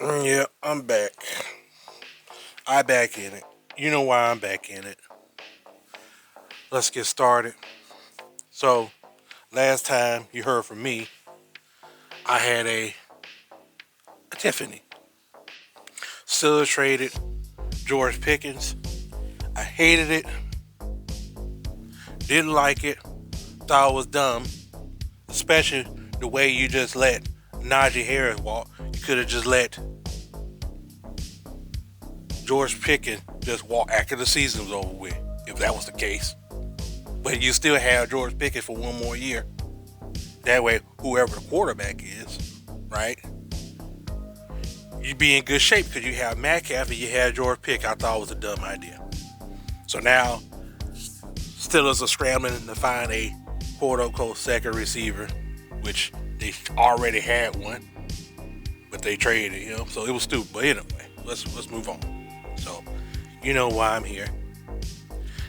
Yeah, I'm back. I back in it. You know why I'm back in it. Let's get started. So, last time you heard from me, I had a epiphany. Still traded George Pickens. I hated it. Didn't like it. Thought it was dumb. Especially the way you just let Najee Harris walk. You could have just let George Pickens just walk after the season was over with, if that was the case. But you still have George Pickens for one more year. That way, whoever the quarterback is, right, you be in good shape because you have Metcalf and you have George Pick. I thought it was a dumb idea. So now, Steelers are scrambling to find a quote unquote second receiver, which they already had one, but they traded him. So it was stupid. But anyway, let's move on. So, you know why I'm here.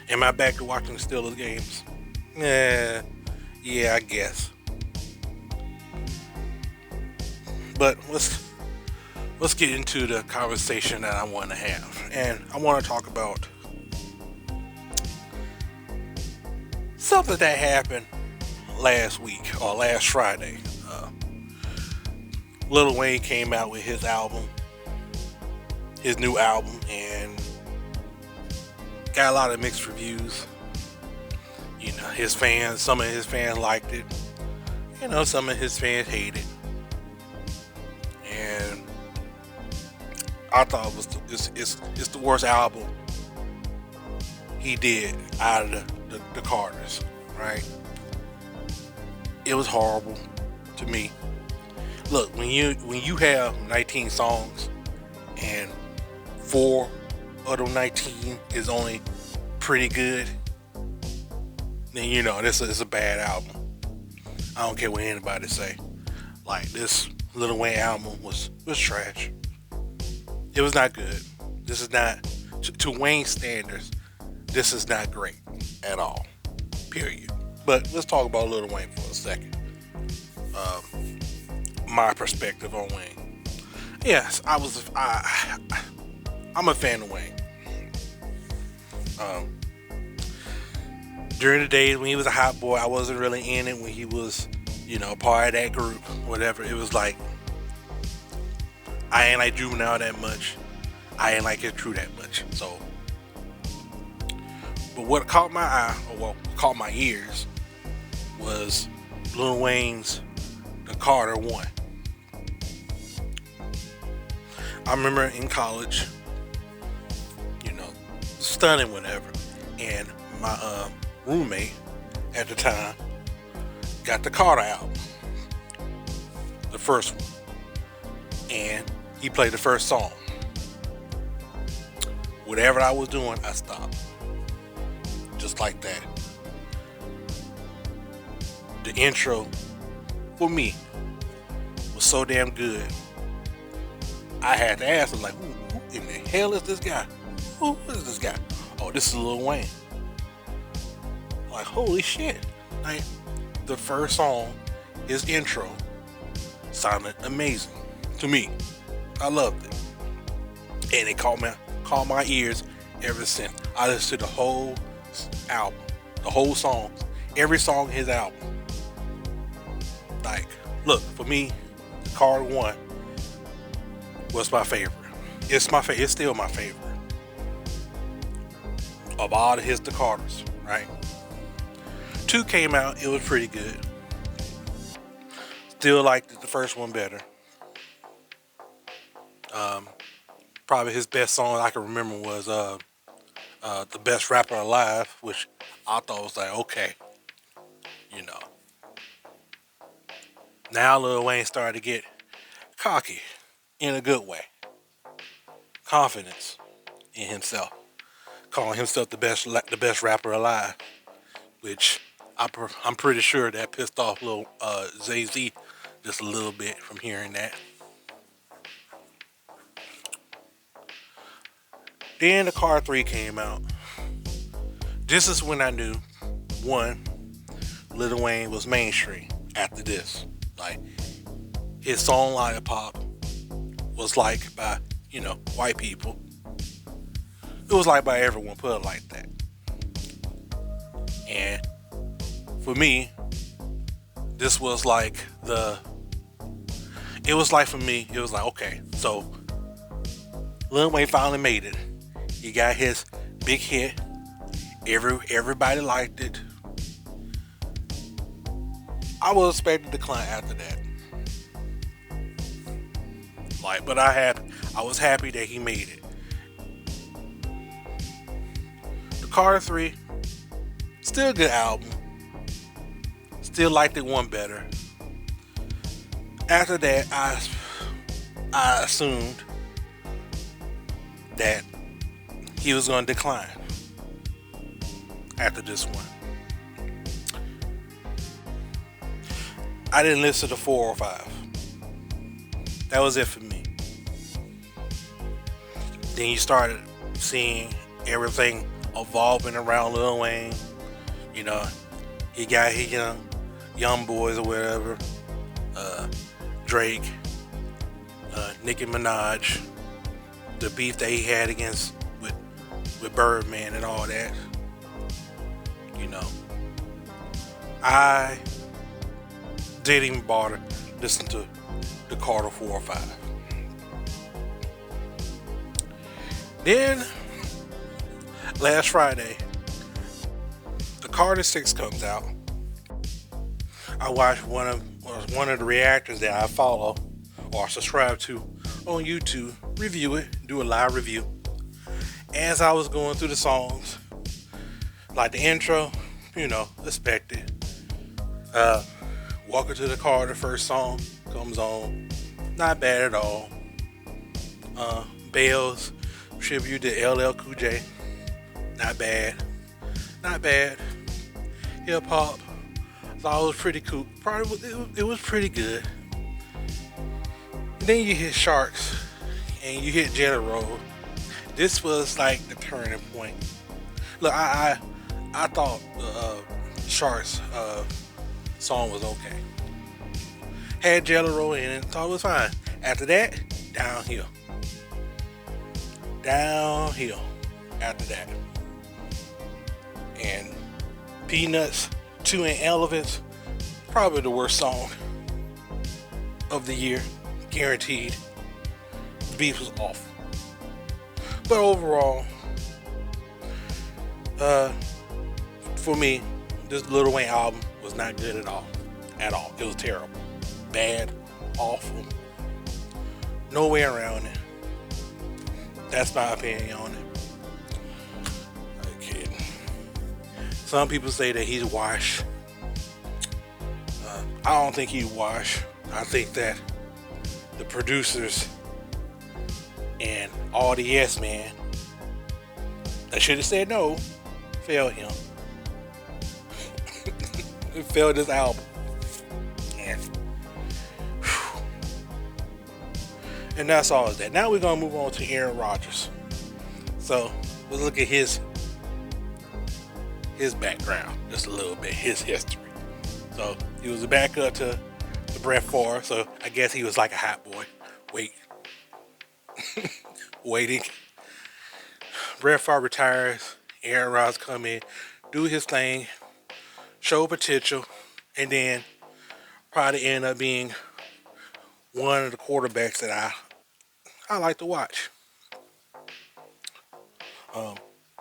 Am I back to watching the Steelers games? Yeah, I guess. But let's get into the conversation that I want to have, and I want to talk about something that happened last week or last Friday. Lil Wayne came out with his new album, and got a lot of mixed reviews. You know, some of his fans liked it. You know, some of his fans hated it. And I thought it's the worst album he did out of the Carters, right? It was horrible to me. Look, when you have 19 songs and four of those 19 is only pretty good, then you know this is a bad album. I don't care what anybody say. Like, this Lil Wayne album was trash. It was not good. This is not to Wayne standards. This is not great at all. Period. But let's talk about Lil Wayne for a second. My perspective on Wayne. Yes, I'm a fan of Wayne. Um, During the days when he was a hot boy, I wasn't really in it. When he was, part of that group, whatever. It was like I ain't like Juvenile that much. I ain't like his crew that much. So, but what caught my eye, or what caught my ears, was Lil Wayne's "The Carter One." I remember in college, stunning whatever, and my roommate at the time got the Carter album, the first one, and he played the first song. Whatever I was doing, I stopped. Just like that. The intro, for me, was so damn good. I had to ask him, like, who in the hell is this guy? Who is this guy? Oh, this is Lil Wayne. Like, holy shit. Like, the first song, his intro, sounded amazing to me. I loved it. And it caught my ears ever since. I listened to the whole album, the whole song, every song in his album. Like, look, for me, Carter One was my favorite. It's still my favorite of all of his The Carters, right? 2 came out, it was pretty good. Still liked the first one better. Probably his best song I can remember was "The Best Rapper Alive," which I thought was like, okay, you know. Now Lil Wayne started to get cocky in a good way, confidence in himself, calling himself the best rapper alive, which I'm pretty sure that pissed off little Jay-Z just a little bit from hearing that. Then the Car 3 came out. This is when I knew, one, Lil Wayne was mainstream after this. Like, his song Lollipop was liked by, white people. It was liked by everyone, put it like that. And for me, this was like it was like for me, it was like, okay, so Lil Wayne finally made it. He got his big hit. Everybody liked it. I was expecting a decline after that. But I was happy that he made it. The Carter 3, still a good album. Still liked it one better. After that, I assumed that he was going to decline after this one. I didn't listen to 4 or 5. That was it for me. Then you started seeing everything evolving around Lil Wayne. He got his young boys or whatever. Drake, Nicki Minaj, the beef that he had with Birdman and all that. I didn't even bother listen to the Carter 4 or 5. Then last Friday, the Carter 6 comes out. I watched one of the reactors that I follow or subscribe to on YouTube review it, do a live review. As I was going through the songs, like the intro, expected. Welcome to the Carter, first song comes on. Not bad at all. Bell's tribute to LL Cool J. Not bad. Hip hop. Thought it was pretty cool. It was pretty good. And then you hit Sharks and you hit General. This was like the turning point. Look, I thought the Sharks song was okay. Had General in it, thought it was fine. After that, downhill. After that. And Peanuts 2 and Elephants, probably the worst song of the year, guaranteed. The beat was awful. But overall, for me, this Lil Wayne album was not good at all. It was terrible. Bad, awful. No way around it. That's my opinion on it. Okay. Some people say that he's washed. I don't think he's washed. I think that the producers and all the yes men that should have said no failed him. It failed this album. And that's all of that. Now we're going to move on to Aaron Rodgers. So let's look at his background just a little bit, his history. So he was a backup to Brett Favre, so I guess he was like a hot boy. Waiting. Brett Favre retires. Aaron Rodgers come in, do his thing, show potential, and then probably end up being one of the quarterbacks that I like to watch.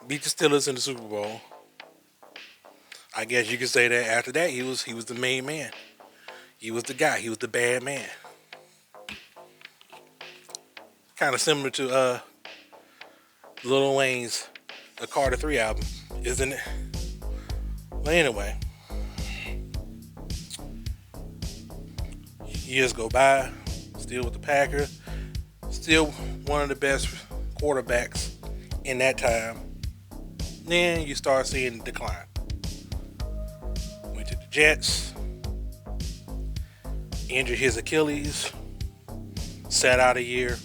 Beat the Steelers in the Super Bowl. I guess you could say that after that he was the main man. He was the guy. He was the bad man. Kind of similar to Lil Wayne's The Carter 3 album, isn't it? But anyway, years go by, still with the Packers, still one of the best quarterbacks in that time. Then you start seeing the decline. Went to the Jets, injured his Achilles, sat out a year,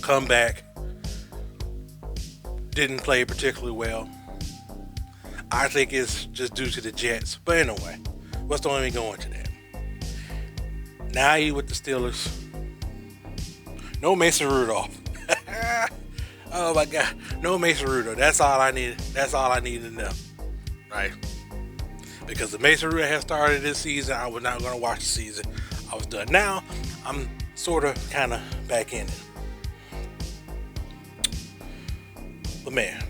come back, didn't play particularly well. I think it's just due to the Jets. But anyway, let's don't even go into that. Now he with the Steelers. No Mason Rudolph. Oh my God, no Mason Rudolph. That's all I need. That's all I need to know, right? Because the Mason Rudolph has started this season, I was not going to watch the season. I was done. Now I'm sort of, kind of back in it. But man,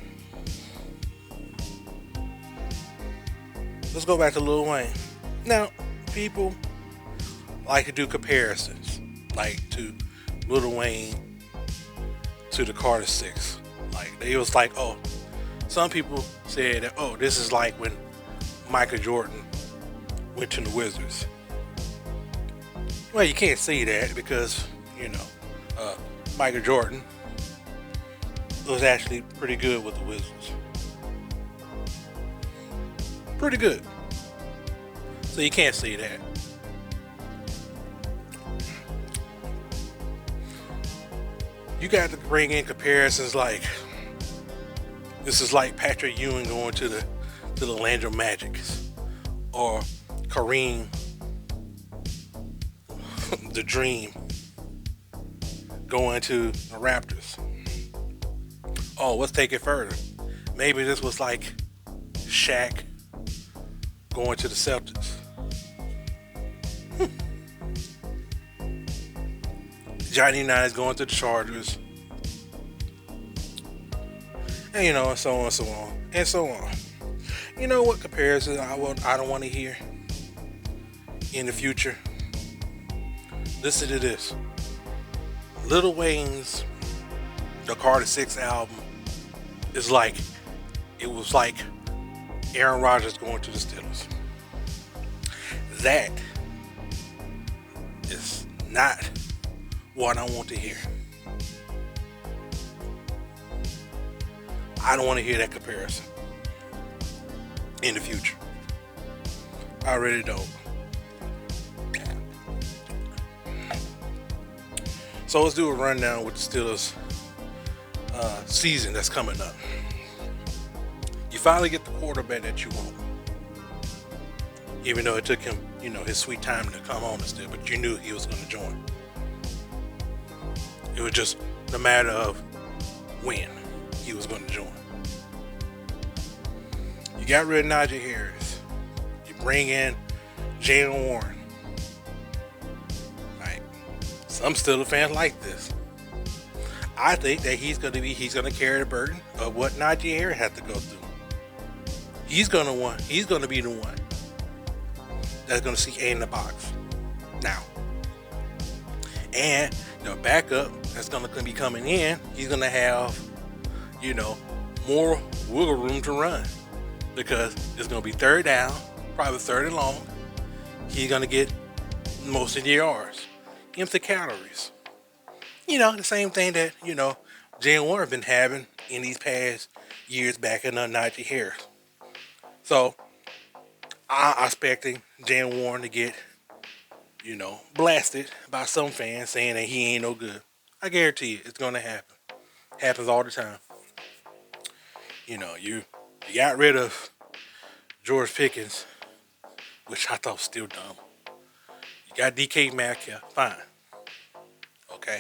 let's go back to Lil Wayne. Now, people like to do comparisons, like to Lil Wayne to the Carter Six. Like they was like, oh, some people said that, oh, this is like when Michael Jordan went to the Wizards. Well, you can't say that because Michael Jordan was actually pretty good with the Wizards. Pretty good. So you can't say that. You got to bring in comparisons like this is like Patrick Ewing going to the Orlando Magic or Kareem the Dream going to the Raptors. Oh, let's take it further. Maybe this was like Shaq going to the Celtics. Johnny Unitas going to the Chargers. And so on, so on, and so on. You know what comparison I don't want to hear in the future? Listen to this. Lil Wayne's The Carter 6 album is like, it was like Aaron Rodgers going to the Steelers. That is not what I want to hear. I don't want to hear that comparison in the future. I really don't. So let's do a rundown with the Steelers season that's coming up. You finally get the quarterback that you want. Even though it took him, his sweet time to come on and still, but you knew he was going to join. It was just a matter of when he was going to join. You got rid of Najee Harris. You bring in Jalen Warren. Right? Some Steelers fans like this. I think that he's going to carry the burden of what Najee Harris had to go through. He's going to be the one that's going to see A in the box now. And the backup that's going to be coming in, he's going to have, more wiggle room to run because it's going to be third down, probably third and long. He's going to get most of the yards, empty calories. The same thing that, Jalen Warren been having in these past years back in Najee Harris. So, I'm expecting Jalen Warren to get, blasted by some fans saying that he ain't no good. I guarantee you, it's going to happen. Happens all the time. You got rid of George Pickens, which I thought was still dumb. You got DK Metcalf, fine. Okay.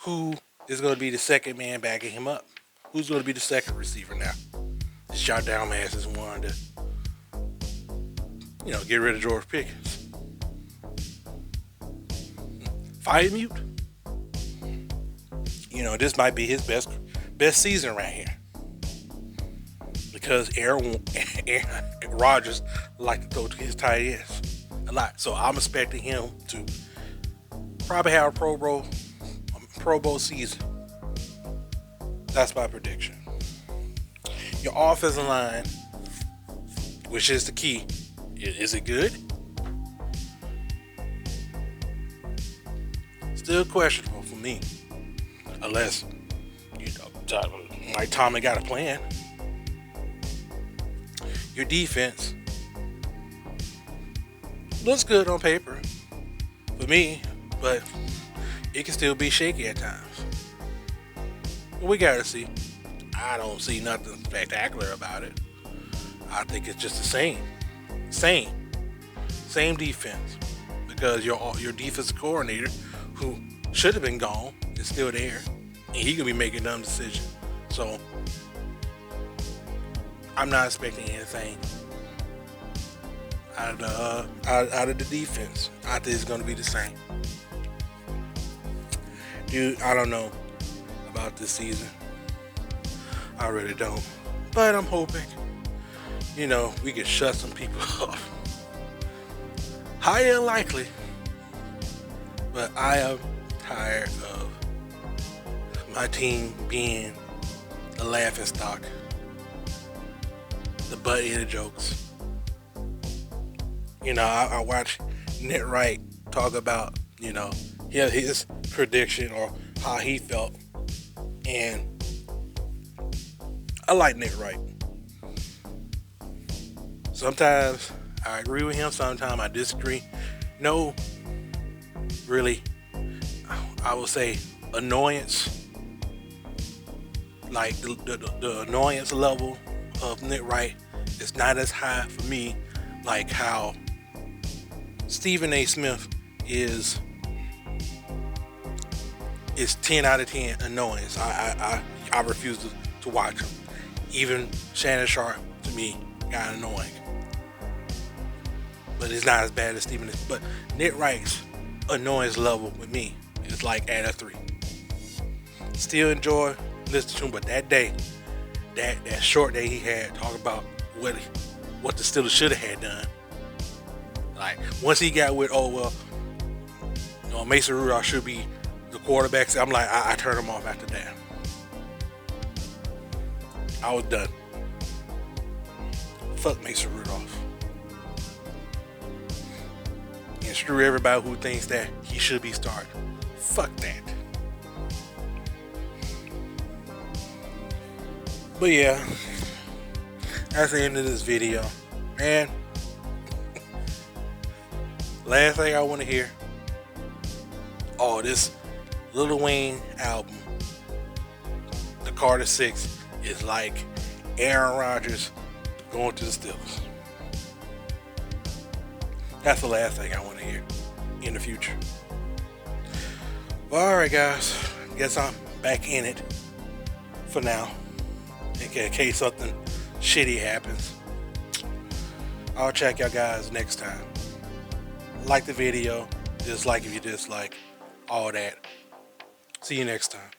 Who is going to be the second man backing him up? Who's going to be the second receiver now? This shot down asses wanted to, get rid of George Pickens. Fire mute. This might be his best season right here. Because Aaron Rodgers like to throw to his tight ends a lot. So I'm expecting him to probably have a Pro Bowl season. That's my prediction. Your offensive line, which is the key, is it good? Still questionable for me. Unless, Mike Tomlin got a plan. Your defense looks good on paper for me, but it can still be shaky at times. But we gotta see. I don't see nothing spectacular about it. I think it's just the same defense, because your defensive coordinator who should have been gone, is still there, and he could be making dumb decisions. So I'm not expecting anything out of the defense. I think it's going to be the same. Dude, I don't know about this season. I really don't. But I'm hoping, we can shut some people up. Highly unlikely. But I am tired of my team being the laughing stock, the butt of the jokes. I watch Nick Wright talk about, his prediction or how he felt. And I like Nick Wright. Sometimes I agree with him, sometimes I disagree. No, really, I would say annoyance, like the annoyance level of Nick Wright is not as high for me like how Stephen A. Smith is 10 out of 10 annoyance. I refuse to watch him. Even Shannon Sharp, to me, got annoying. But it's not as bad as Stephen A. But Nick Wright's annoyance level with me is like at a 3. Still enjoy listening to him, but that day, that short day he had, talking about what the Steelers should have had done. Like, once he got with, Mason Rudolph should be the quarterback, I'm like, I turned him off after that. I was done. Fuck Mason Rudolph. And screw everybody who thinks that he should be starting. Fuck that. But yeah, that's the end of this video. Man, last thing I want to hear, this Lil Wayne album, the Carter 6, is like Aaron Rodgers going to the Steelers. That's the last thing I want to hear in the future. Well, alright guys, guess I'm back in it for now, in case something shitty happens. I'll check y'all guys next time. Like the video, dislike if you dislike, all that. See you next time.